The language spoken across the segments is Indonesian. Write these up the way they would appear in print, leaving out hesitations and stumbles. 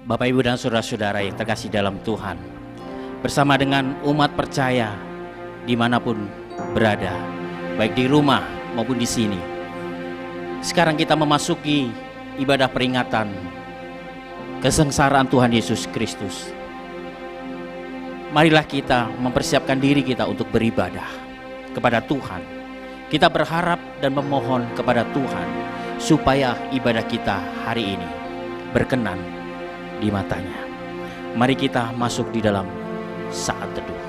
Bapak, Ibu, dan saudara-saudara yang terkasih dalam Tuhan, bersama dengan umat percaya dimanapun berada, baik di rumah maupun di sini, sekarang kita memasuki ibadah peringatan kesengsaraan Tuhan Yesus Kristus. Marilah kita mempersiapkan diri kita untuk beribadah kepada Tuhan. Kita berharap dan memohon kepada Tuhan supaya ibadah kita hari ini berkenan di matanya. Mari kita masuk di dalam saat teduh.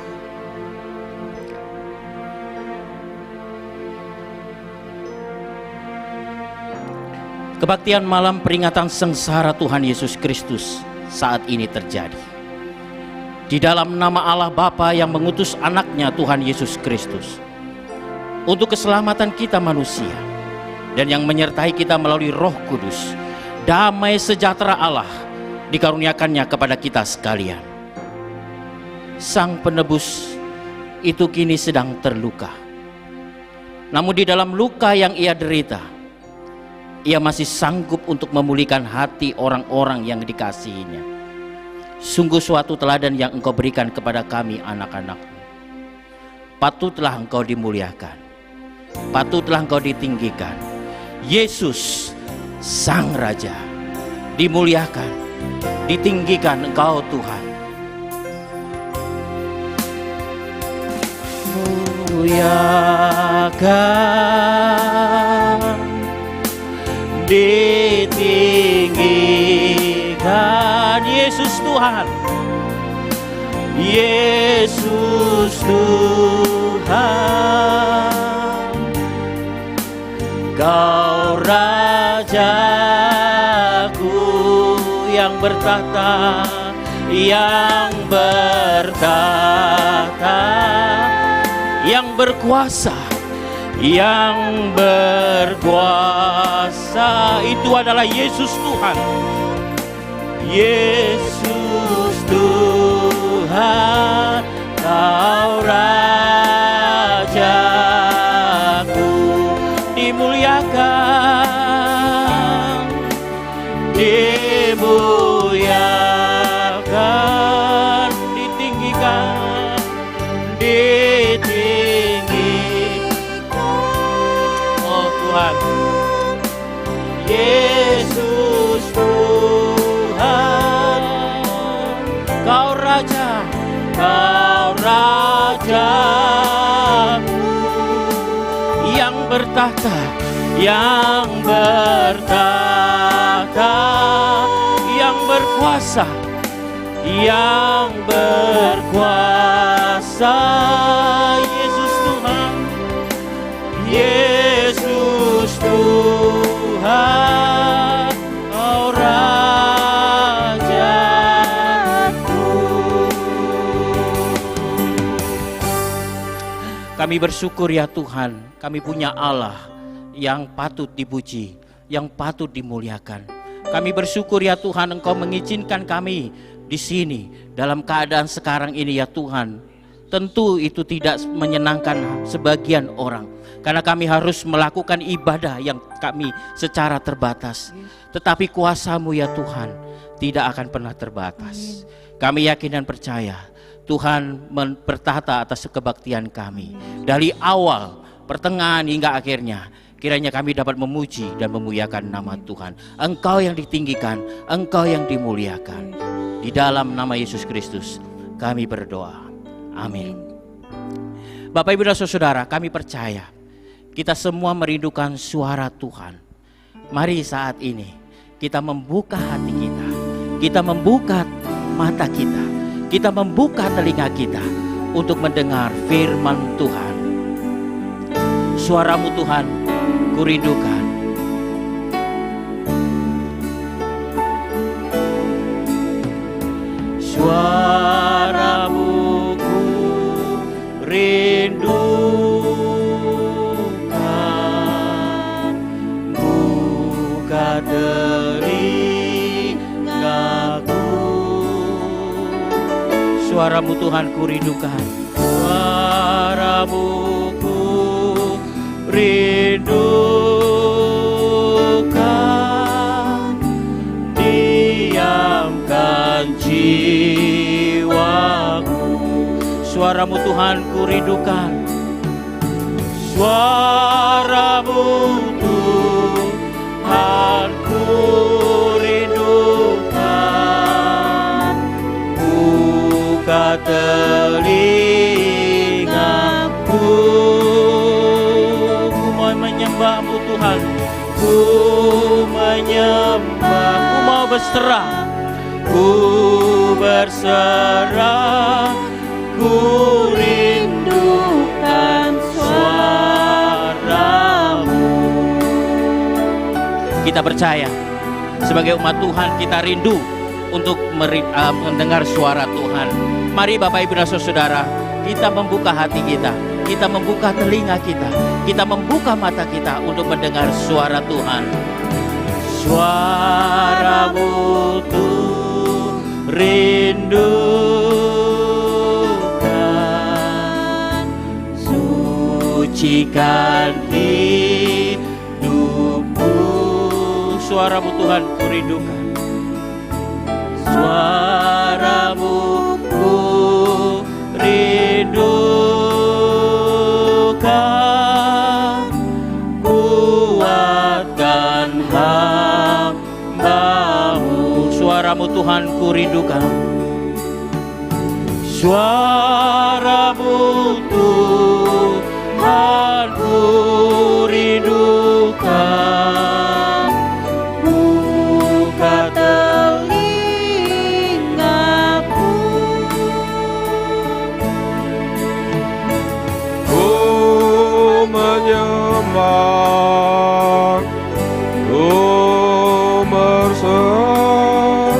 Kebaktian malam peringatan sengsara Tuhan Yesus Kristus saat ini terjadi. Di dalam nama Allah Bapa yang mengutus anaknya Tuhan Yesus Kristus untuk keselamatan kita manusia, dan yang menyertai kita melalui Roh Kudus, damai sejahtera Allah dikaruniakannya kepada kita sekalian. Sang penebus itu kini sedang terluka, namun di dalam luka yang ia derita, ia masih sanggup untuk memulihkan hati orang-orang yang dikasihinya. Sungguh suatu teladan yang Engkau berikan kepada kami anak-anak-Mu. Patutlah Engkau dimuliakan. patutlah Engkau ditinggikan. Yesus Sang Raja, dimuliakan, ditinggikan Engkau Tuhan. Muliakan, ditinggikan Yesus Tuhan. Yesus Tuhan, Kau Rajaku yang bertahta, yang bertahta, yang berkuasa, yang berkuasa. Itu adalah Yesus Tuhan. Yesus Tuhan, Kau Rajaku, dimuliakan, dimuliakan, ditinggikan, oh Tuhan. Yesus Tuhan, Kau Raja, Kau Rajaku yang bertahta, yang bertahta, yang berkuasa, yang berkuasa. Yesus Tuhan, Yesus Tuhan, Kau Rajaku. Kami bersyukur ya Tuhan, kami punya Allah yang patut dipuji, yang patut dimuliakan. Kami bersyukur ya Tuhan, Engkau mengizinkan kami di sini dalam keadaan sekarang ini ya Tuhan. Tentu itu tidak menyenangkan sebagian orang, karena kami harus melakukan ibadah yang kami secara terbatas. Tetapi kuasa-Mu ya Tuhan tidak akan pernah terbatas. Kami yakin dan percaya Tuhan bertahta atas kebaktian kami dari awal, pertengahan hingga akhirnya. Kiranya kami dapat memuji dan memuliakan nama Tuhan. Engkau yang ditinggikan, Engkau yang dimuliakan. Di dalam nama Yesus Kristus kami berdoa. Amin. Bapak Ibu dan Saudara, kami percaya kita semua merindukan suara Tuhan. Mari saat ini kita membuka hati kita, kita membuka mata kita, kita membuka telinga kita untuk mendengar firman Tuhan. Suara-Mu Tuhan kurindukan. Suara-Mu ku rindukan. Buka telingaku. Suara-Mu Tuhan ku rindukan. Suara-Mu ku rindukan. Diamkan jiwaku. Suara-Mu Tuhan ku rindukan. Suara-Mu Tuhan ku rindukan. Buka telingaku. Ku mau menyembah-Mu Tuhan. Ku menyembah, ku mau berserah. Ku berserah, ku rindukan suara-Mu. Kita percaya sebagai umat Tuhan kita rindu untuk mendengar suara Tuhan. Mari Bapak Ibu dan Saudara, kita membuka hati kita, kita membuka telinga kita, kita membuka mata kita untuk mendengar suara Tuhan. Suara-Mu Tuhan rindukan. Sucikan hidupku. Suara-Mu Tuhan ku rindukan. Suara-Mu ku rindukan. Suara-Mu Tuhan ku rindukan, suara-Mu Tuhan ku rindukan. Buka telingaku, ku menyembah, ku berserah,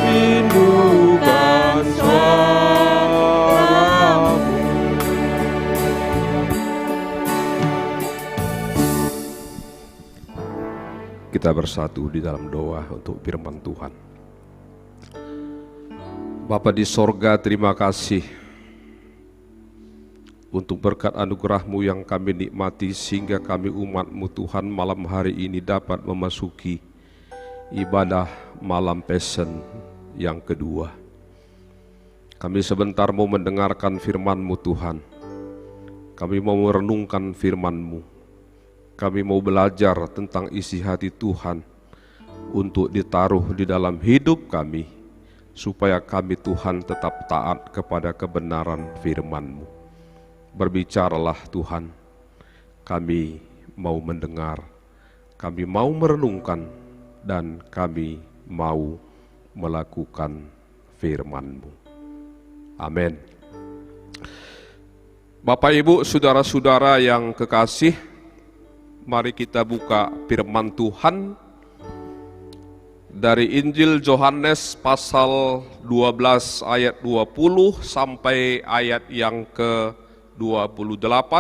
rindukan suara-Mu. Kita bersatu di dalam doa untuk firman Tuhan. Bapa di sorga, terima kasih untuk berkat anugerah-Mu yang kami nikmati sehingga kami umat-Mu Tuhan malam hari ini dapat memasuki ibadah malam Passion yang kedua. Kami sebentar mau mendengarkan firman-Mu Tuhan. Kami mau merenungkan firman-Mu. Kami mau belajar tentang isi hati Tuhan untuk ditaruh di dalam hidup kami, supaya kami Tuhan tetap taat kepada kebenaran firman-Mu. Berbicaralah Tuhan, kami mau mendengar, kami mau merenungkan, dan kami mau melakukan firman-Mu. Amin. Bapak, Ibu, saudara-saudara yang kekasih, mari kita buka firman Tuhan dari Injil Yohanes pasal 12 ayat 20 sampai ayat yang ke-28.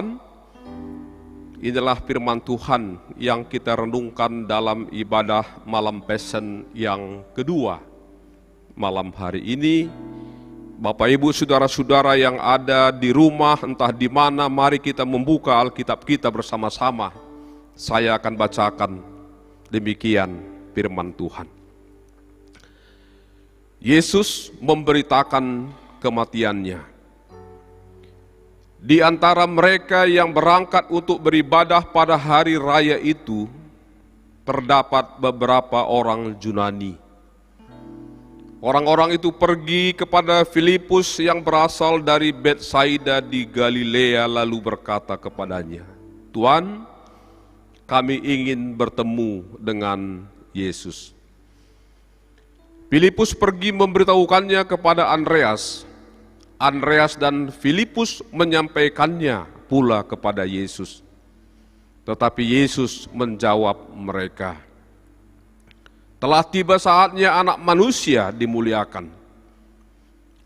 Inilah firman Tuhan yang kita renungkan dalam ibadah malam Passion yang kedua. Malam hari ini, Bapak Ibu saudara-saudara yang ada di rumah entah di mana, mari kita membuka Alkitab kita bersama-sama. Saya akan bacakan demikian firman Tuhan. Yesus memberitakan kematiannya. Di antara mereka yang berangkat untuk beribadah pada hari raya itu, terdapat beberapa orang Yunani. Orang-orang itu pergi kepada Filipus yang berasal dari Betsaida di Galilea, lalu berkata kepadanya, "Tuan, kami ingin bertemu dengan Yesus." Filipus pergi memberitahukannya kepada Andreas. Andreas dan Filipus menyampaikannya pula kepada Yesus. Tetapi Yesus menjawab mereka, "Telah tiba saatnya Anak Manusia dimuliakan.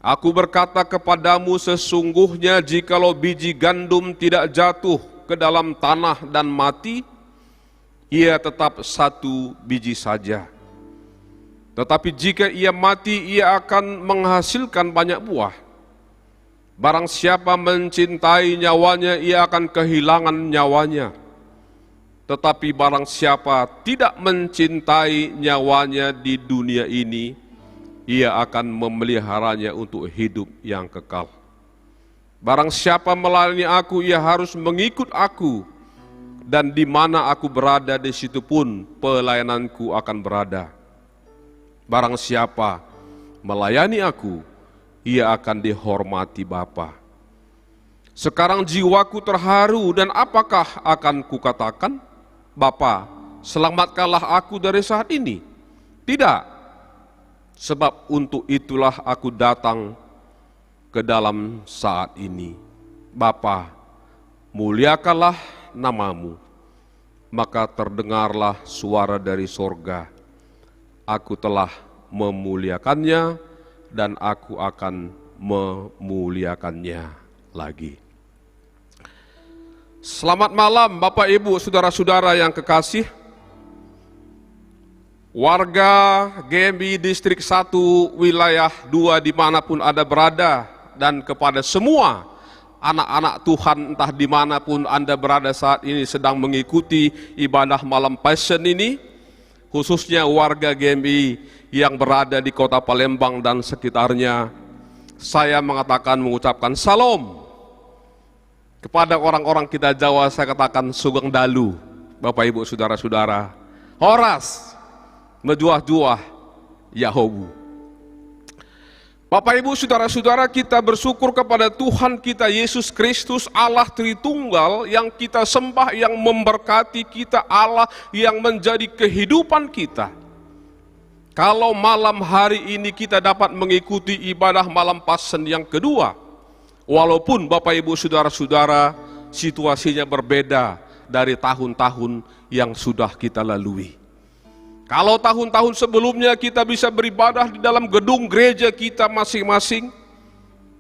Aku berkata kepadamu, sesungguhnya jikalau biji gandum tidak jatuh ke dalam tanah dan mati, ia tetap satu biji saja. Tetapi jika ia mati, ia akan menghasilkan banyak buah. Barang siapa mencintai nyawanya, ia akan kehilangan nyawanya. Tetapi barang siapa tidak mencintai nyawanya di dunia ini, ia akan memeliharanya untuk hidup yang kekal. Barang siapa melayani aku, ia harus mengikut aku, dan di mana aku berada, di situ pun pelayananku akan berada. Barang siapa melayani aku, ia akan dihormati Bapa. Sekarang jiwaku terharu, dan apakah akan kukatakan? Bapa, selamatkanlah aku dari saat ini. Tidak, sebab untuk itulah aku datang ke dalam saat ini. Bapa, muliakanlah namamu. Maka terdengarlah suara dari sorga, aku telah memuliakannya dan aku akan memuliakannya lagi. Selamat malam Bapak Ibu saudara-saudara yang kekasih. Warga GMI Distrik 1 Wilayah 2 dimanapun Anda berada, dan kepada semua anak-anak Tuhan entah dimanapun Anda berada saat ini sedang mengikuti ibadah malam Passion ini, khususnya warga GMI yang berada di kota Palembang dan sekitarnya, saya mengucapkan salam. Kepada orang-orang kita Jawa saya katakan sugeng dalu, Bapak Ibu saudara-saudara. Horas, mejuah-juah, Yahobu. Bapak Ibu Saudara-saudara, kita bersyukur kepada Tuhan kita Yesus Kristus, Allah Tritunggal yang kita sembah, yang memberkati kita, Allah yang menjadi kehidupan kita. Kalau malam hari ini kita dapat mengikuti ibadah malam Pasen yang kedua, walaupun Bapak Ibu Saudara-saudara situasinya berbeda dari tahun-tahun yang sudah kita lalui. Kalau tahun-tahun sebelumnya kita bisa beribadah di dalam gedung gereja kita masing-masing,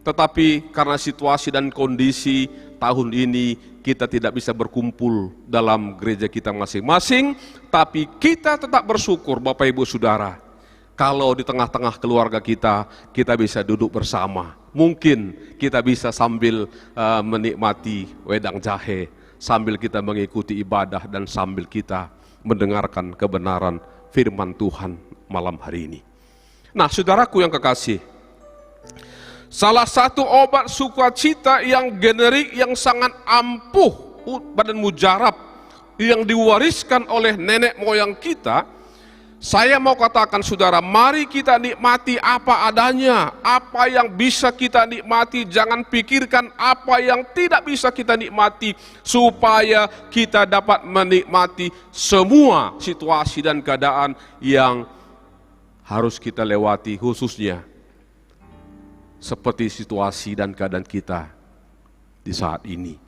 tetapi karena situasi dan kondisi tahun ini kita tidak bisa berkumpul dalam gereja kita masing-masing, tapi kita tetap bersyukur Bapak Ibu Saudara, kalau di tengah-tengah keluarga kita bisa duduk bersama. Mungkin kita bisa sambil menikmati wedang jahe, sambil kita mengikuti ibadah dan sambil kita mendengarkan kebenaran firman Tuhan malam hari ini. Nah, saudaraku yang kekasih, salah satu obat sukacita yang generik, yang sangat ampuh dan mujarab, yang diwariskan oleh nenek moyang kita, saya mau katakan saudara, mari kita nikmati apa adanya, apa yang bisa kita nikmati, jangan pikirkan apa yang tidak bisa kita nikmati, supaya kita dapat menikmati semua situasi dan keadaan yang harus kita lewati, khususnya seperti situasi dan keadaan kita di saat ini.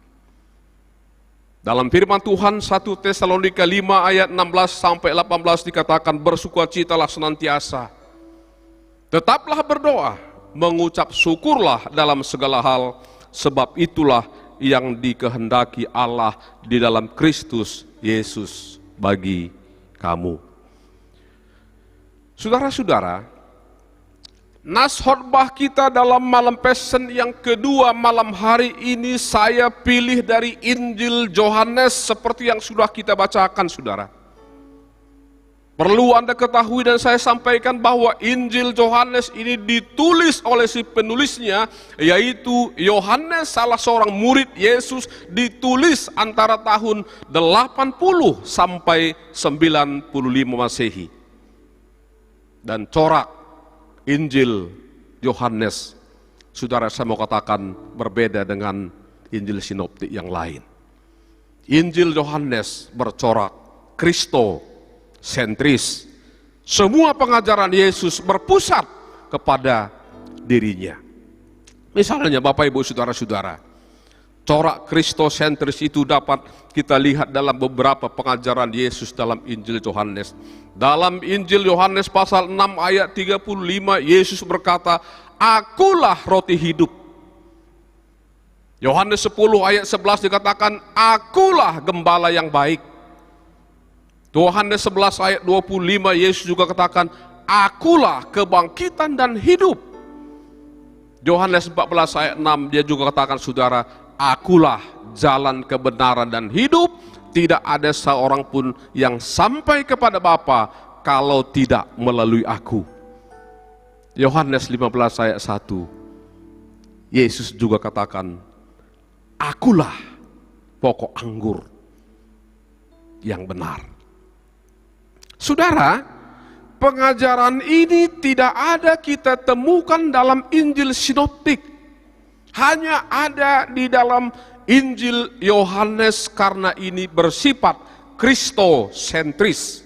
Dalam firman Tuhan 1 Tesalonika 5 ayat 16 sampai 18 dikatakan, bersukacitalah senantiasa, tetaplah berdoa, mengucap syukurlah dalam segala hal, sebab itulah yang dikehendaki Allah di dalam Kristus Yesus bagi kamu. Saudara-saudara, nas khotbah kita dalam malam Pasen yang kedua malam hari ini saya pilih dari Injil Yohanes seperti yang sudah kita bacakan, saudara. Perlu Anda ketahui dan saya sampaikan bahwa Injil Yohanes ini ditulis oleh si penulisnya, yaitu Yohanes, salah seorang murid Yesus, ditulis antara tahun 80 sampai 95 Masehi. Dan corak Injil Yohanes, saudara, saya mau katakan berbeda dengan Injil sinoptik yang lain. Injil Yohanes bercorak Kristosentris. Semua pengajaran Yesus berpusat kepada dirinya. Misalnya Bapak Ibu Saudara-saudara, corak Kristosentris itu dapat kita lihat dalam beberapa pengajaran Yesus dalam Injil Yohanes. Dalam Injil Yohanes pasal 6 ayat 35, Yesus berkata, akulah roti hidup. Yohanes 10 ayat 11 dikatakan, akulah gembala yang baik. Yohanes 11 ayat 25, Yesus juga katakan, akulah kebangkitan dan hidup. Yohanes 14 ayat 6, dia juga katakan, saudara, akulah jalan kebenaran dan hidup, tidak ada seorang pun yang sampai kepada Bapa kalau tidak melalui aku. Yohanes 15 ayat 1, Yesus juga katakan, akulah pokok anggur yang benar. Saudara, pengajaran ini tidak ada kita temukan dalam Injil sinoptik, hanya ada di dalam Injil Yohanes karena ini bersifat Kristosentris.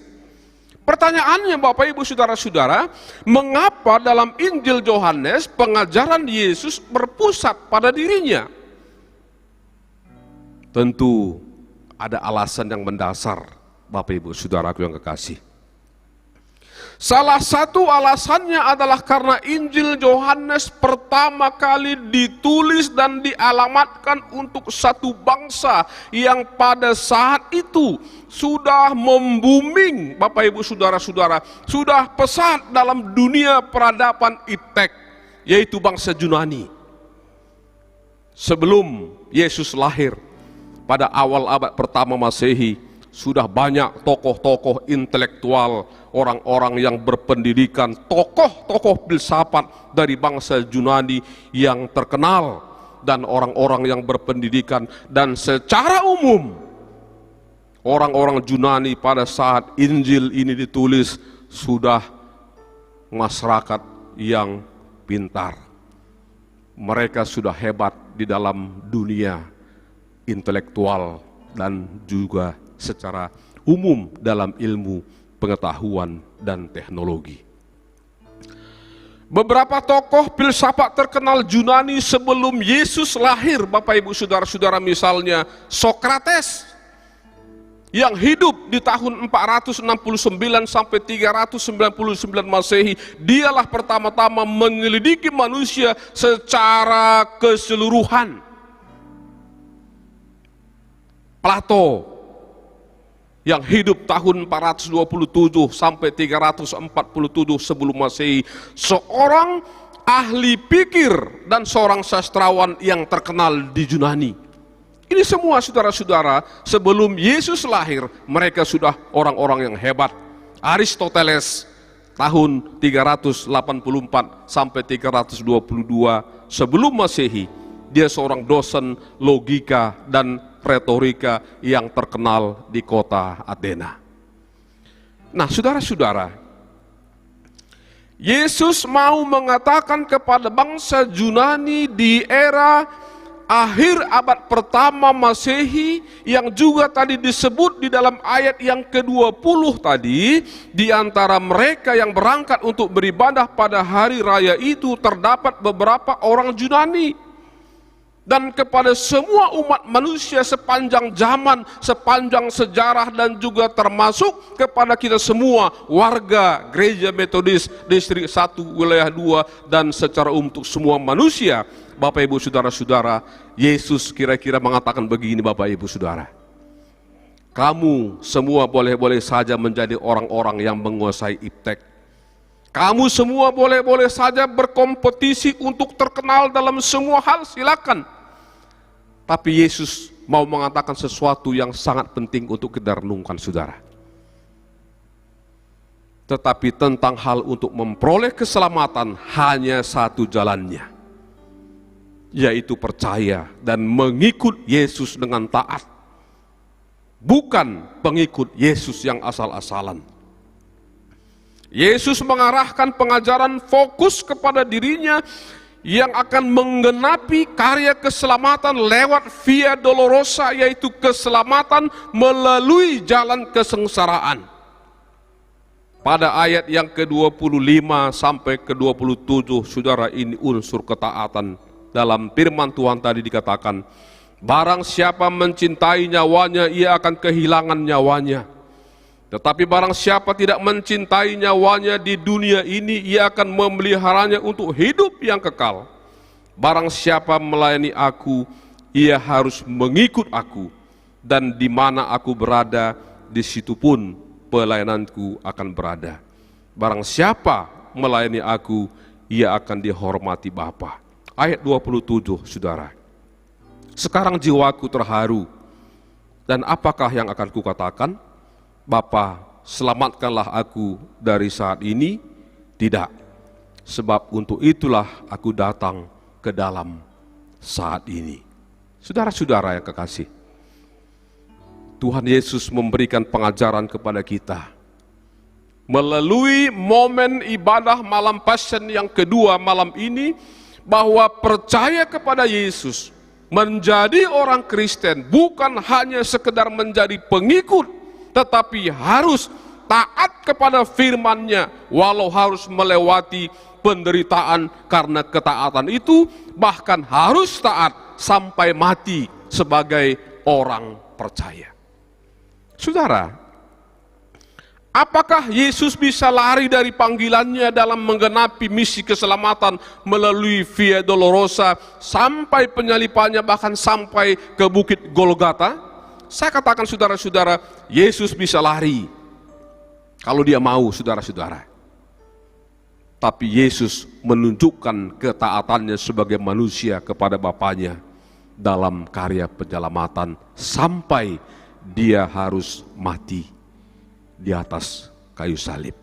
Pertanyaannya Bapak Ibu Saudara-saudara, mengapa dalam Injil Yohanes pengajaran Yesus berpusat pada dirinya? Tentu ada alasan yang mendasar Bapak Ibu Saudaraku yang kekasih. Salah satu alasannya adalah karena Injil Yohanes pertama kali ditulis dan dialamatkan untuk satu bangsa yang pada saat itu sudah membuming, Bapak Ibu Saudara-saudara, sudah pesat dalam dunia peradaban iptek, yaitu bangsa Yunani. Sebelum Yesus lahir pada awal abad pertama Masehi, sudah banyak tokoh-tokoh intelektual, orang-orang yang berpendidikan, tokoh-tokoh filsafat dari bangsa Yunani yang terkenal, dan orang-orang yang berpendidikan. Dan secara umum orang-orang Yunani pada saat Injil ini ditulis sudah masyarakat yang pintar. Mereka sudah hebat di dalam dunia intelektual dan juga secara umum dalam ilmu pengetahuan dan teknologi. Beberapa tokoh filsafat terkenal Yunani sebelum Yesus lahir, Bapak Ibu Saudara-saudara, misalnya Sokrates yang hidup di tahun 469 sampai 399 Masehi, dialah pertama-tama menyelidiki manusia secara keseluruhan. Plato yang hidup tahun 427 sampai 347 sebelum Masehi, seorang ahli pikir dan seorang sastrawan yang terkenal di Yunani. Ini semua saudara-saudara, sebelum Yesus lahir, mereka sudah orang-orang yang hebat. Aristoteles tahun 384 sampai 322 sebelum Masehi, dia seorang dosen logika dan retorika yang terkenal di kota Athena. Nah, saudara-saudara, Yesus mau mengatakan kepada bangsa Yunani di era akhir abad pertama Masehi, yang juga tadi disebut di dalam ayat yang ke-20 tadi, di antara mereka yang berangkat untuk beribadah pada hari raya itu terdapat beberapa orang Yunani. Dan kepada semua umat manusia sepanjang zaman, sepanjang sejarah, dan juga termasuk kepada kita semua warga Gereja Metodis Distrik 1 Wilayah 2 dan secara untuk semua manusia, Bapak Ibu Saudara-saudara, Yesus kira-kira mengatakan begini, Bapak Ibu Saudara, kamu semua boleh-boleh saja menjadi orang-orang yang menguasai iptek. Kamu semua boleh-boleh saja berkompetisi untuk terkenal dalam semua hal, silakan. Tapi Yesus mau mengatakan sesuatu yang sangat penting untuk kita renungkan, saudara. Tetapi tentang hal untuk memperoleh keselamatan hanya satu jalannya, yaitu percaya dan mengikut Yesus dengan taat. Bukan pengikut Yesus yang asal-asalan. Yesus mengarahkan pengajaran fokus kepada dirinya yang akan menggenapi karya keselamatan lewat Via Dolorosa, yaitu keselamatan melalui jalan kesengsaraan. Pada ayat yang ke-25 sampai ke-27, saudara, ini unsur ketaatan. Dalam firman Tuhan tadi dikatakan, barang siapa mencintai nyawanya, ia akan kehilangan nyawanya. Tetapi barang siapa tidak mencintai nyawanya di dunia ini, ia akan memeliharanya untuk hidup yang kekal. Barang siapa melayani aku, ia harus mengikut aku, dan di mana aku berada, di situ pun pelayananku akan berada. Barang siapa melayani aku, ia akan dihormati Bapa. Ayat 27, saudara. Sekarang jiwaku terharu, dan apakah yang akan kukatakan? Bapa, selamatkanlah aku dari saat ini? Tidak, sebab untuk itulah aku datang ke dalam saat ini. Saudara-saudara yang kekasih, Tuhan Yesus memberikan pengajaran kepada kita melalui momen ibadah malam Passion yang kedua malam ini, bahwa percaya kepada Yesus, menjadi orang Kristen, bukan hanya sekedar menjadi pengikut, tetapi harus taat kepada firman-Nya, walau harus melewati penderitaan karena ketaatan itu, bahkan harus taat sampai mati sebagai orang percaya. Saudara, apakah Yesus bisa lari dari panggilannya dalam menggenapi misi keselamatan melalui Via Dolorosa sampai penyalipannya, bahkan sampai ke Bukit Golgota? Saya katakan, saudara-saudara, Yesus bisa lari kalau dia mau, saudara-saudara. Tapi Yesus menunjukkan ketaatannya sebagai manusia kepada Bapaknya dalam karya penyelamatan sampai dia harus mati di atas kayu salib.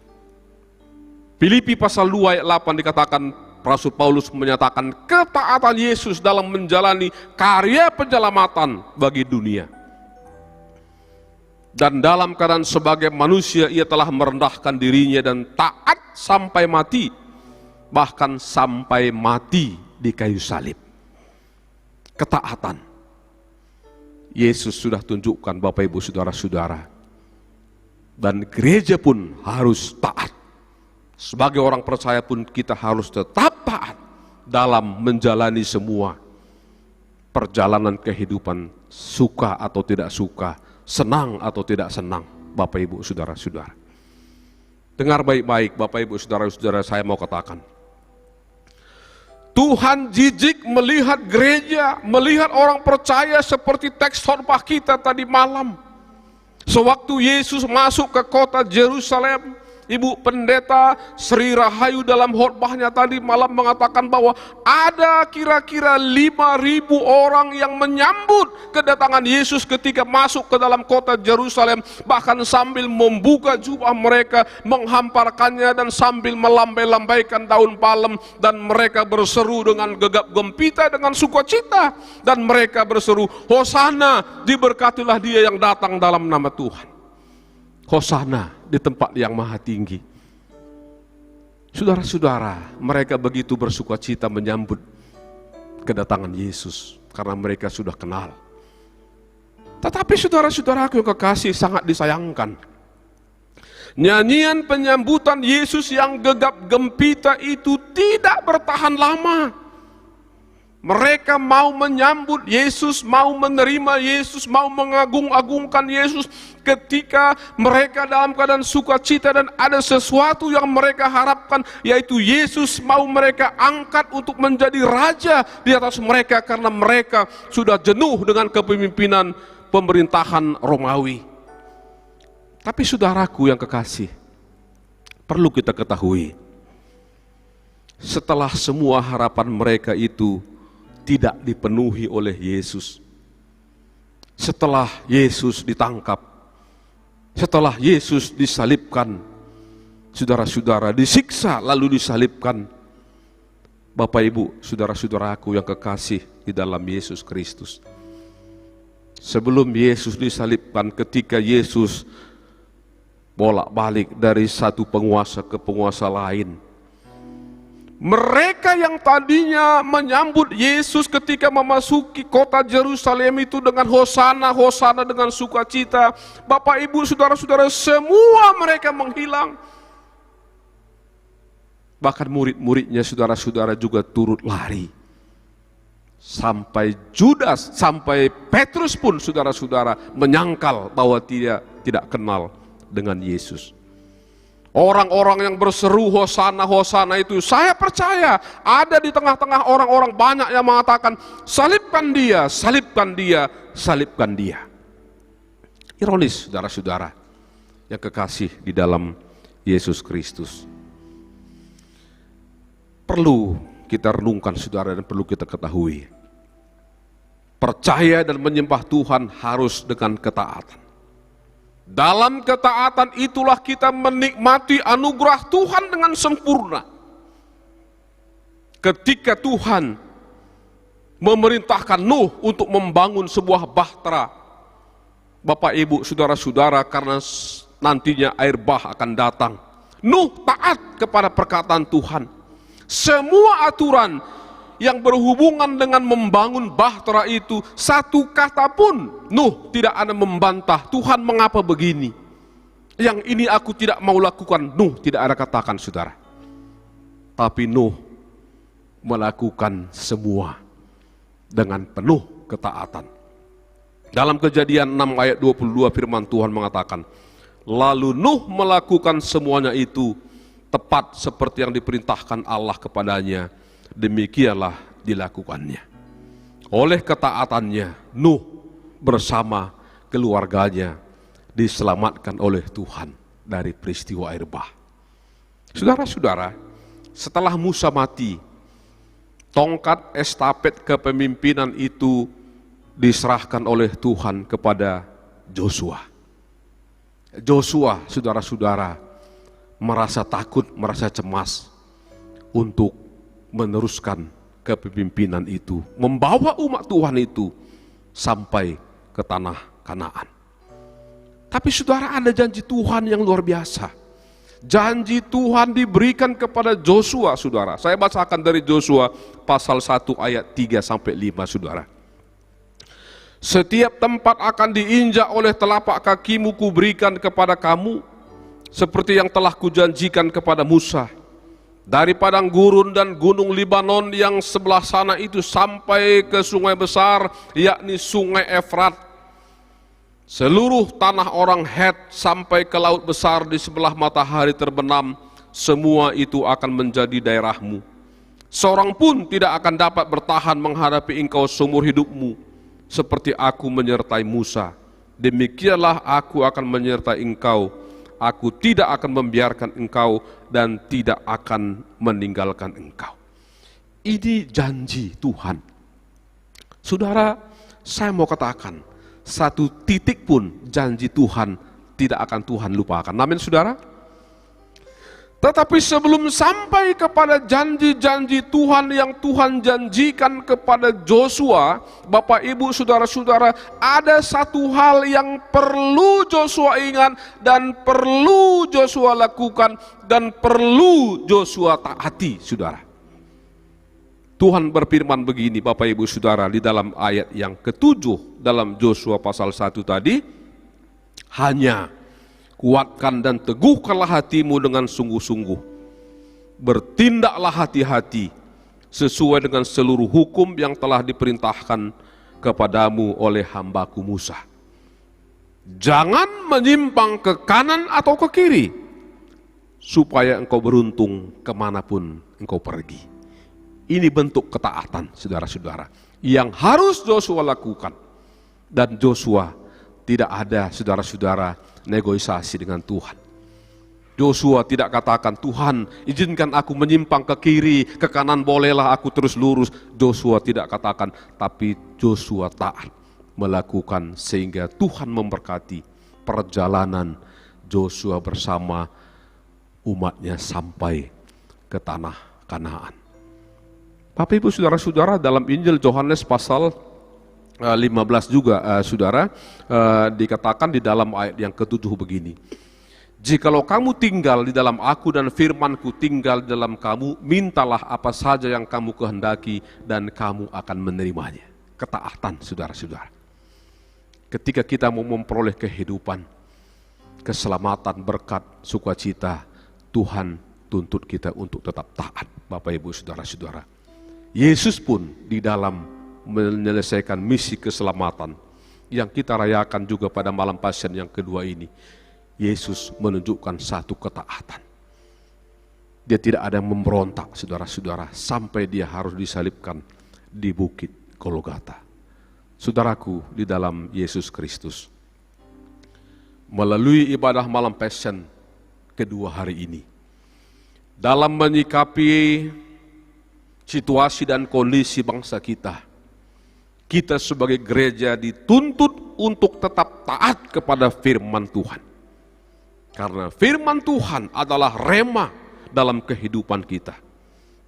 Filipi pasal 2 ayat 8 dikatakan, Rasul Paulus menyatakan ketaatan Yesus dalam menjalani karya penyelamatan bagi dunia. Dan dalam keadaan sebagai manusia, ia telah merendahkan dirinya dan taat sampai mati, bahkan sampai mati di kayu salib. Ketaatan Yesus sudah tunjukkan, Bapak Ibu Saudara-saudara, dan gereja pun harus taat. Sebagai orang percaya pun kita harus tetap taat dalam menjalani semua perjalanan kehidupan, suka atau tidak suka, senang atau tidak senang, Bapak Ibu Saudara-saudara. Dengar baik-baik, Bapak Ibu Saudara-saudara, saya mau katakan, Tuhan jijik melihat gereja, melihat orang percaya seperti teks khotbah kita tadi malam. Sewaktu Yesus masuk ke kota Yerusalem, Ibu Pendeta Sri Rahayu dalam khotbahnya tadi malam mengatakan bahwa ada kira-kira 5.000 orang yang menyambut kedatangan Yesus ketika masuk ke dalam kota Yerusalem, bahkan sambil membuka jubah mereka, menghamparkannya dan sambil melambai-lambaikan daun palem, dan mereka berseru dengan gegap gempita dengan sukacita, dan mereka berseru, Hosana, diberkatilah dia yang datang dalam nama Tuhan. Hosana di tempat yang maha tinggi. Saudara-saudara, mereka begitu bersukacita menyambut kedatangan Yesus karena mereka sudah kenal. Tetapi saudara-saudaraku yang kekasih, sangat disayangkan, nyanyian penyambutan Yesus yang gegap gempita itu tidak bertahan lama. Mereka mau menyambut Yesus, mau menerima Yesus, mau mengagung-agungkan Yesus ketika mereka dalam keadaan sukacita dan ada sesuatu yang mereka harapkan, yaitu Yesus mau mereka angkat untuk menjadi raja di atas mereka karena mereka sudah jenuh dengan kepemimpinan pemerintahan Romawi. Tapi saudaraku yang kekasih, perlu kita ketahui, setelah semua harapan mereka itu tidak dipenuhi oleh Yesus, setelah Yesus ditangkap, setelah Yesus disalibkan, saudara-saudara, disiksa lalu disalibkan, Bapak Ibu, saudara-saudaraku yang kekasih di dalam Yesus Kristus, sebelum Yesus disalibkan, ketika Yesus bolak-balik dari satu penguasa ke penguasa lain, mereka yang tadinya menyambut Yesus ketika memasuki kota Yerusalem itu dengan Hosana, Hosana dengan sukacita, Bapak Ibu saudara-saudara, semua mereka menghilang. Bahkan murid-muridnya saudara-saudara juga turut lari. Sampai Judas, sampai Petrus pun saudara-saudara menyangkal bahwa dia tidak kenal dengan Yesus. Orang-orang yang berseru Hosana, Hosana itu, saya percaya ada di tengah-tengah orang-orang banyak yang mengatakan, salibkan dia, salibkan dia, salibkan dia. Ironis saudara-saudara yang kekasih di dalam Yesus Kristus. Perlu kita renungkan saudara dan perlu kita ketahui, percaya dan menyembah Tuhan harus dengan ketaatan. Dalam ketaatan itulah kita menikmati anugerah Tuhan dengan sempurna. Ketika Tuhan memerintahkan Nuh untuk membangun sebuah bahtera, Bapak Ibu saudara-saudara, karena nantinya air bah akan datang, Nuh taat kepada perkataan Tuhan. Semua aturan yang berhubungan dengan membangun bahtera itu, satu kata pun Nuh tidak ada membantah, Tuhan mengapa begini, yang ini aku tidak mau lakukan, Nuh tidak ada katakan saudara. Tapi Nuh melakukan semua dengan penuh ketaatan. Dalam Kejadian 6 ayat 22 firman Tuhan mengatakan, lalu Nuh melakukan semuanya itu tepat seperti yang diperintahkan Allah kepadanya, demikianlah dilakukannya. Oleh ketaatannya, Nuh bersama keluarganya diselamatkan oleh Tuhan dari peristiwa air bah. Saudara-saudara, setelah Musa mati, tongkat estafet kepemimpinan itu diserahkan oleh Tuhan kepada Joshua. Joshua, saudara-saudara, merasa takut, merasa cemas untuk meneruskan kepemimpinan itu, membawa umat Tuhan itu sampai ke tanah Kanaan. Tapi saudara, ada janji Tuhan yang luar biasa. Janji Tuhan diberikan kepada Joshua, saudara. Saya bacakan dari Joshua pasal 1 ayat 3 sampai 5, saudara. Setiap tempat akan diinjak oleh telapak kakimu kuberikan kepada kamu, seperti yang telah kujanjikan kepada Musa. Dari padang gurun dan gunung Libanon yang sebelah sana itu sampai ke sungai besar, yakni sungai Efrat. Seluruh tanah orang Het sampai ke laut besar di sebelah matahari terbenam, semua itu akan menjadi daerahmu. Seorang pun tidak akan dapat bertahan menghadapi engkau seumur hidupmu, seperti aku menyertai Musa. Demikianlah aku akan menyertai engkau. Aku tidak akan membiarkan engkau dan tidak akan meninggalkan engkau. Ini janji Tuhan. Saudara, saya mau katakan, satu titik pun janji Tuhan tidak akan Tuhan lupakan. Amin, saudara. Tetapi sebelum sampai kepada janji-janji Tuhan yang Tuhan janjikan kepada Joshua, Bapak Ibu Saudara-saudara, ada satu hal yang perlu Joshua ingat dan perlu Joshua lakukan dan perlu Joshua taati, saudara. Tuhan berfirman begini, Bapak Ibu Saudara, di dalam ayat yang ke-7 dalam Joshua pasal 1 tadi, hanya kuatkan dan teguhkanlah hatimu dengan sungguh-sungguh. Bertindaklah hati-hati sesuai dengan seluruh hukum yang telah diperintahkan kepadamu oleh hambaku Musa. Jangan menyimpang ke kanan atau ke kiri, supaya engkau beruntung kemanapun engkau pergi. Ini bentuk ketaatan, saudara-saudara, yang harus Joshua lakukan. Dan Joshua tidak ada, saudara-saudara, negosiasi dengan Tuhan. Joshua tidak katakan, Tuhan izinkan aku menyimpang ke kiri, ke kanan bolehlah aku terus lurus. Joshua tidak katakan, tapi Joshua taat melakukan sehingga Tuhan memberkati perjalanan Joshua bersama umatnya sampai ke tanah Kanaan. Bapak Ibu Saudara-saudara, dalam Injil Yohanes pasal 15 juga saudara, dikatakan di dalam ayat yang ke-7 begini. Jikalau kamu tinggal di dalam aku dan firmanku tinggal di dalam kamu, mintalah apa saja yang kamu kehendaki dan kamu akan menerimanya. Ketaatan, saudara-saudara. Ketika kita mau memperoleh kehidupan, keselamatan, berkat, sukacita, Tuhan tuntut kita untuk tetap taat, Bapak Ibu Saudara-saudara. Yesus pun di dalam menyelesaikan misi keselamatan yang kita rayakan juga pada malam Pasien yang kedua ini, Yesus menunjukkan satu ketaatan. Dia tidak ada yang memberontak, saudara-saudara, sampai dia harus disalibkan di bukit Golgota. Saudaraku di dalam Yesus Kristus, melalui ibadah malam Pasien kedua hari ini, dalam menyikapi situasi dan kondisi bangsa kita, kita sebagai gereja dituntut untuk tetap taat kepada firman Tuhan. Karena firman Tuhan adalah rema dalam kehidupan kita.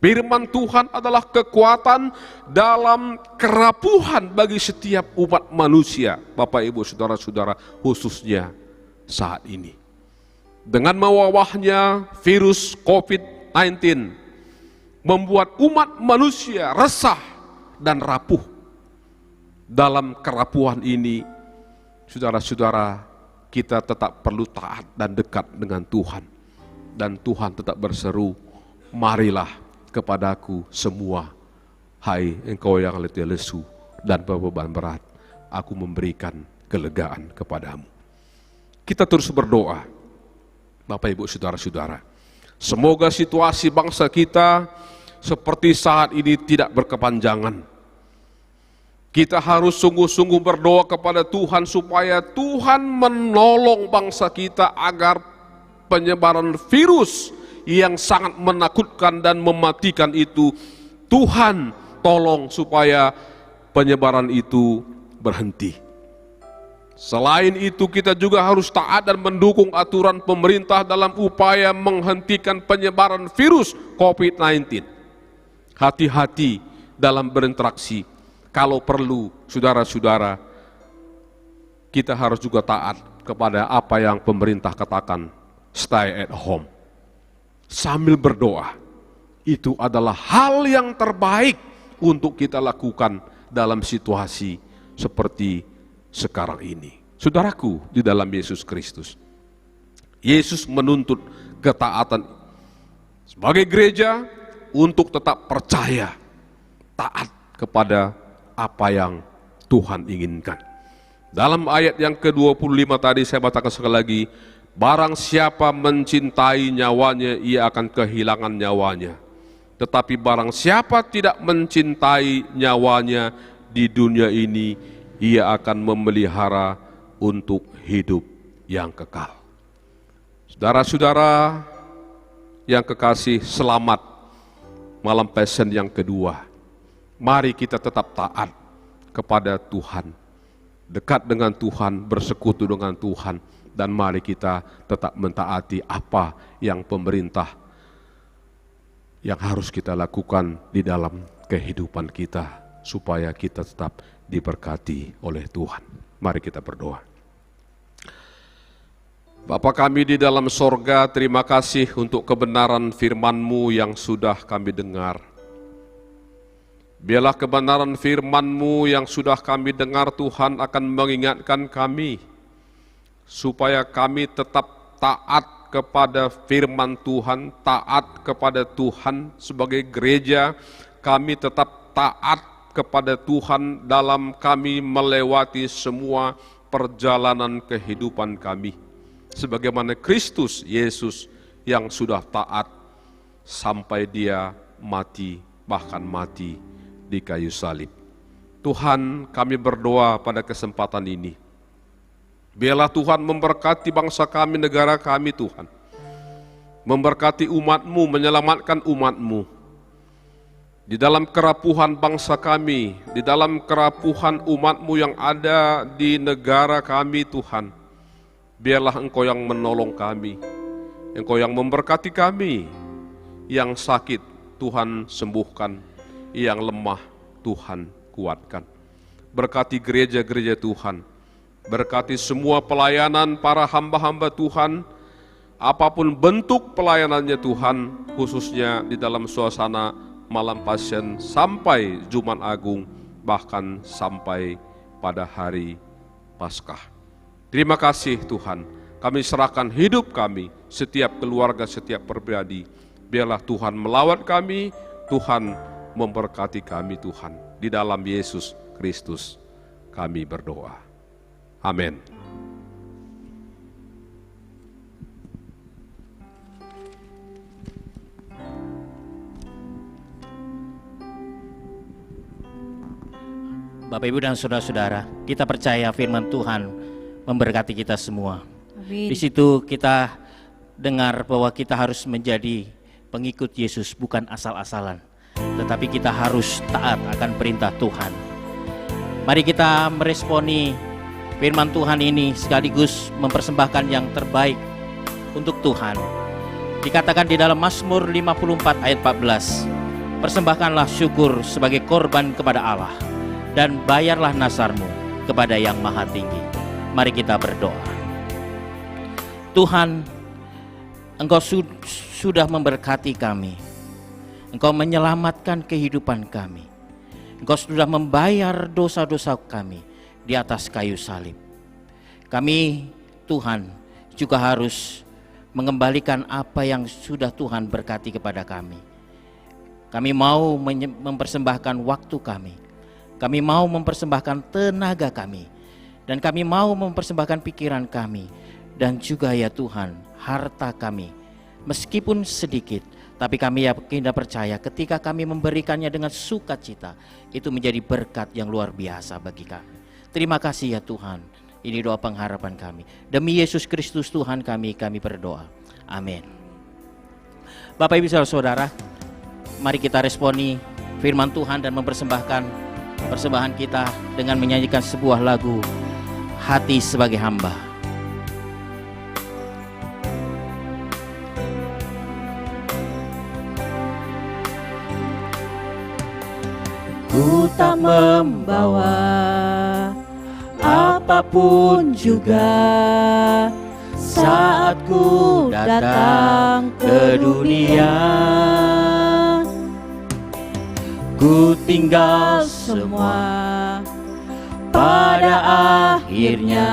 Firman Tuhan adalah kekuatan dalam kerapuhan bagi setiap umat manusia, Bapak Ibu Saudara-saudara, khususnya saat ini. Dengan mewabahnya virus COVID-19, membuat umat manusia resah dan rapuh. Dalam kerapuhan ini, saudara-saudara, kita tetap perlu taat dan dekat dengan Tuhan. Dan Tuhan tetap berseru, marilah kepadaku semua, hai engkau yang letih lesu dan beban berat, aku memberikan kelegaan kepadamu. Kita terus berdoa, Bapak Ibu Saudara-saudara, semoga situasi bangsa kita seperti saat ini tidak berkepanjangan. Kita harus sungguh-sungguh berdoa kepada Tuhan supaya Tuhan menolong bangsa kita agar penyebaran virus yang sangat menakutkan dan mematikan itu, Tuhan tolong supaya penyebaran itu berhenti. Selain itu kita juga harus taat dan mendukung aturan pemerintah dalam upaya menghentikan penyebaran virus COVID-19. Hati-hati dalam berinteraksi. Kalau perlu, saudara-saudara, kita harus juga taat kepada apa yang pemerintah katakan, stay at home. sambil berdoa. Itu adalah hal yang terbaik untuk kita lakukan dalam situasi seperti sekarang ini. Saudaraku di dalam Yesus Kristus, Yesus menuntut ketaatan sebagai gereja untuk tetap percaya, taat kepada apa yang Tuhan inginkan. Dalam ayat yang ke-25 tadi saya bacakan sekali lagi, barang siapa mencintai nyawanya, ia akan kehilangan nyawanya. Tetapi barang siapa tidak mencintai nyawanya di dunia ini, ia akan memelihara untuk hidup yang kekal. Saudara-saudara yang kekasih, selamat malam Passion yang kedua. Mari kita tetap taat kepada Tuhan, dekat dengan Tuhan, bersekutu dengan Tuhan, dan mari kita tetap mentaati apa yang pemerintah yang harus kita lakukan di dalam kehidupan kita, supaya kita tetap diberkati oleh Tuhan. Mari kita berdoa. Bapa kami di dalam sorga, terima kasih untuk kebenaran firman-Mu yang sudah kami dengar. Biarlah kebenaran firman-Mu yang sudah kami dengar, Tuhan, akan mengingatkan kami, supaya kami tetap taat kepada firman Tuhan, taat kepada Tuhan sebagai gereja. Kami tetap taat kepada Tuhan dalam kami melewati semua perjalanan kehidupan kami. Sebagaimana Kristus Yesus yang sudah taat sampai Dia mati, bahkan mati di kayu salib. Tuhan, kami berdoa pada kesempatan ini, biarlah Tuhan memberkati bangsa kami, negara kami Tuhan. Memberkati umat-Mu, menyelamatkan umat-Mu. Di dalam kerapuhan bangsa kami, di dalam kerapuhan umat-Mu yang ada di negara kami Tuhan. Biarlah Engkau yang menolong kami, Engkau yang memberkati kami. Yang sakit Tuhan sembuhkan, yang lemah Tuhan kuatkan. Berkati gereja-gereja Tuhan, berkati semua pelayanan para hamba-hamba Tuhan, apapun bentuk pelayanannya Tuhan, khususnya di dalam suasana malam Passion sampai Jumat Agung, bahkan sampai pada hari Paskah. Terima kasih Tuhan, kami serahkan hidup kami, setiap keluarga, setiap pribadi. Biarlah Tuhan melawat kami, Tuhan memberkati kami Tuhan. Di dalam Yesus Kristus kami berdoa. Amin. Bapak Ibu dan saudara-saudara, kita percaya firman Tuhan memberkati kita semua. Amin. Di situ kita dengar bahwa kita harus menjadi pengikut Yesus, bukan asal-asalan, tetapi kita harus taat akan perintah Tuhan. Mari kita meresponi firman Tuhan ini sekaligus mempersembahkan yang terbaik untuk Tuhan. Dikatakan di dalam Mazmur 54 ayat 14, persembahkanlah syukur sebagai korban kepada Allah, dan bayarlah nasarmu kepada Yang Maha Tinggi. Mari kita berdoa. Tuhan, Engkau sudah memberkati kami, Engkau menyelamatkan kehidupan kami, Engkau sudah membayar dosa-dosa kami di atas kayu salib. Kami, Tuhan, juga harus mengembalikan apa yang sudah Tuhan berkati kepada kami. Kami mau mempersembahkan waktu kami mau mempersembahkan tenaga kami, dan kami mau mempersembahkan pikiran kami, dan juga ya Tuhan, harta kami, meskipun sedikit, tapi kami yakin dan percaya ketika kami memberikannya dengan sukacita, itu menjadi berkat yang luar biasa bagi kami. Terima kasih ya Tuhan, ini doa pengharapan kami. Demi Yesus Kristus Tuhan kami berdoa. Amin. Bapak Ibu saudara, mari kita responi firman Tuhan dan mempersembahkan persembahan kita dengan menyanyikan sebuah lagu, Hati Sebagai Hamba. Ku tak membawa apapun juga, saat ku datang ke dunia. Ku tinggal semua, pada akhirnya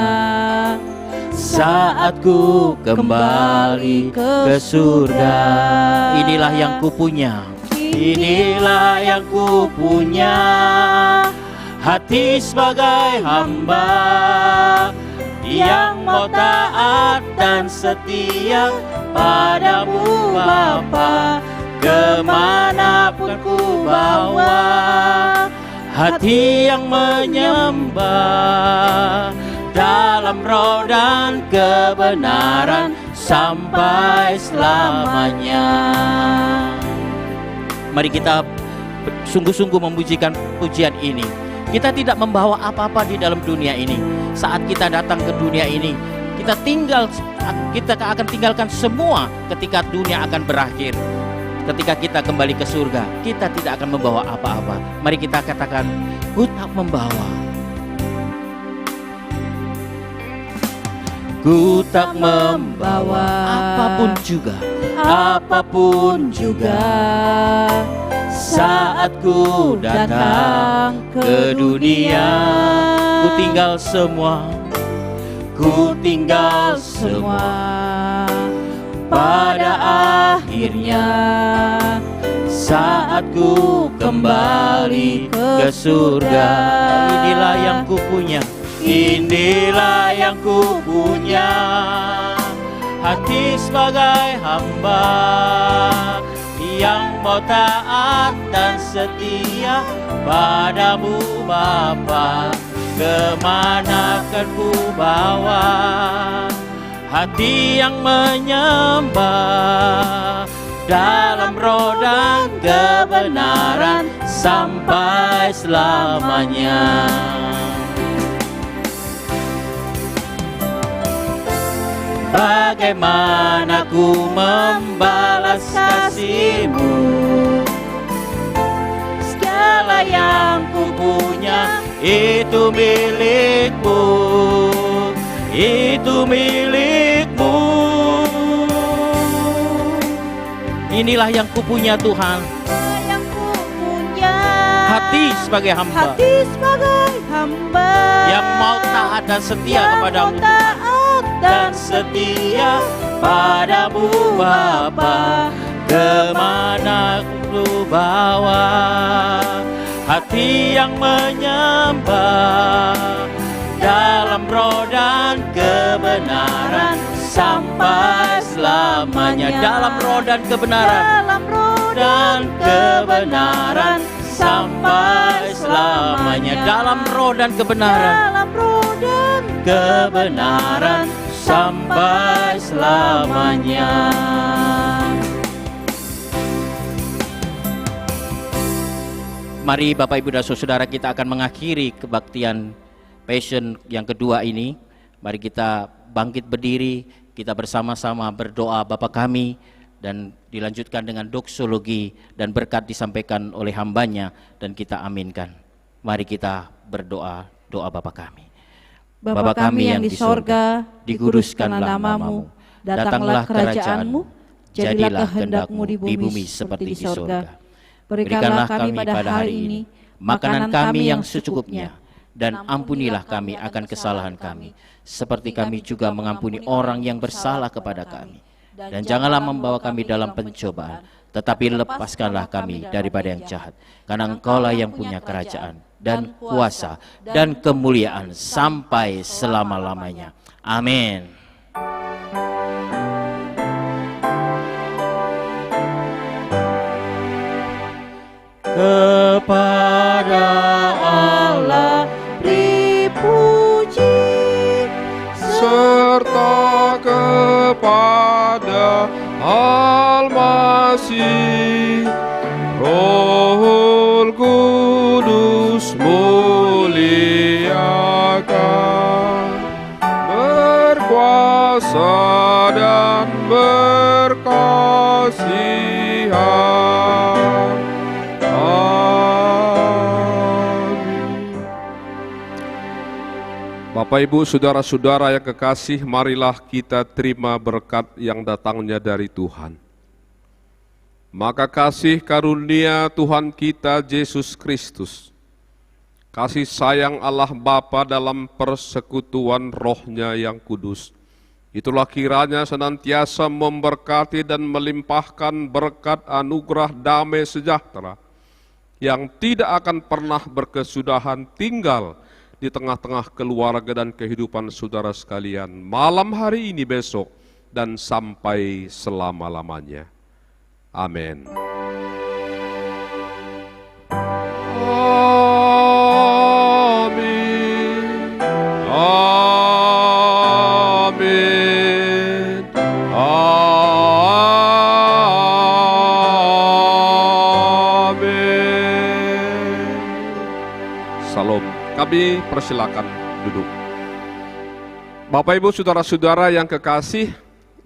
saat ku kembali ke surga. Inilah yang kupunya, Inilah yang ku punya, hati sebagai hamba yang mau taat dan setia padamu Bapa. Kemanapun ku bawa, hati yang menyembah dalam roh dan kebenaran sampai selamanya. mari kita sungguh-sungguh memujikan pujian ini. Kita tidak membawa apa-apa di dalam dunia ini. Saat kita datang ke dunia ini, kita akan tinggalkan semua ketika dunia akan berakhir. Ketika kita kembali ke surga, kita tidak akan membawa apa-apa. Mari kita katakan, ku tak membawa. Ku tak membawa apapun juga saat ku datang ke dunia. Ku tinggal semua, Ku tinggal semua, pada akhirnya saat ku kembali ke surga. inilah yang ku punya. Inilah yang ku punya, hati sebagai hamba yang mau taat dan setia padamu Bapa. Kemana akan ku bawa, hati yang menyembah dalam roh dan kebenaran sampai selamanya. Bagaimana ku membalas kasih-Mu? Segala yang ku punya itu milik-Mu, itu milik-Mu. Inilah yang ku punya Tuhan, Yang ku punya, hati sebagai hamba hati sebagai hamba yang mau taat dan setia yang kepadamu. mau taat dan setia padamu Bapa. Kemana ku bawa, hati yang menyembah dalam roh dan kebenaran sampai selamanya. Dalam roh dan kebenaran, Dalam roh dan kebenaran sampai selamanya. dalam roh dan kebenaran. Dalam roh dan kebenaran sampai selamanya. Mari Bapak Ibu dan Saudara, kita akan mengakhiri kebaktian Passion yang kedua ini. Mari kita bangkit berdiri, kita bersama-sama berdoa Bapa kami, dan dilanjutkan dengan doksologi dan berkat disampaikan oleh hambanya dan kita aminkan. Mari kita berdoa, doa Bapa kami. Bapa kami yang di sorga, dikuduskanlah namamu, datanglah kerajaan-Mu, jadilah kehendak-Mu di bumi seperti di sorga. Berikanlah kami pada hari ini makanan kami yang secukupnya, dan ampunilah kami akan kesalahan kami, seperti kami juga mengampuni orang yang bersalah kepada kami. Dan janganlah membawa kami dalam pencobaan, tetapi lepaskanlah kami daripada yang jahat. Karena Engkaulah yang punya kerajaan dan kuasa dan kemuliaan sampai selama-lamanya. Amin. kepada Allah beri puji, serta kepada Al-Masih, Rohul Kudus muliakan, berkuasa dan berkasihan. Amin. Bapak Bapak Ibu saudara-saudara yang kekasih, marilah kita terima berkat yang datangnya dari Tuhan. Maka kasih karunia Tuhan kita Yesus Kristus, kasih sayang Allah Bapa dalam persekutuan Roh-Nya yang kudus, itulah kiranya senantiasa memberkati dan melimpahkan berkat anugerah damai sejahtera yang tidak akan pernah berkesudahan tinggal di tengah-tengah keluarga dan kehidupan saudara sekalian, malam hari ini, besok, dan sampai selama-lamanya. Amin. Amin. Amin. Amin. Salam. Kami persilakan duduk. Bapak Ibu saudara-saudara yang kekasih,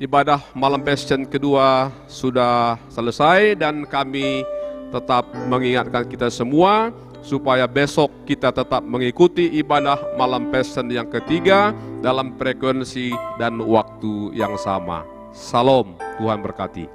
ibadah malam Passion kedua sudah selesai dan kami tetap mengingatkan kita semua supaya besok kita tetap mengikuti ibadah malam Passion yang ketiga dalam frekuensi dan waktu yang sama. Salam, Tuhan berkati.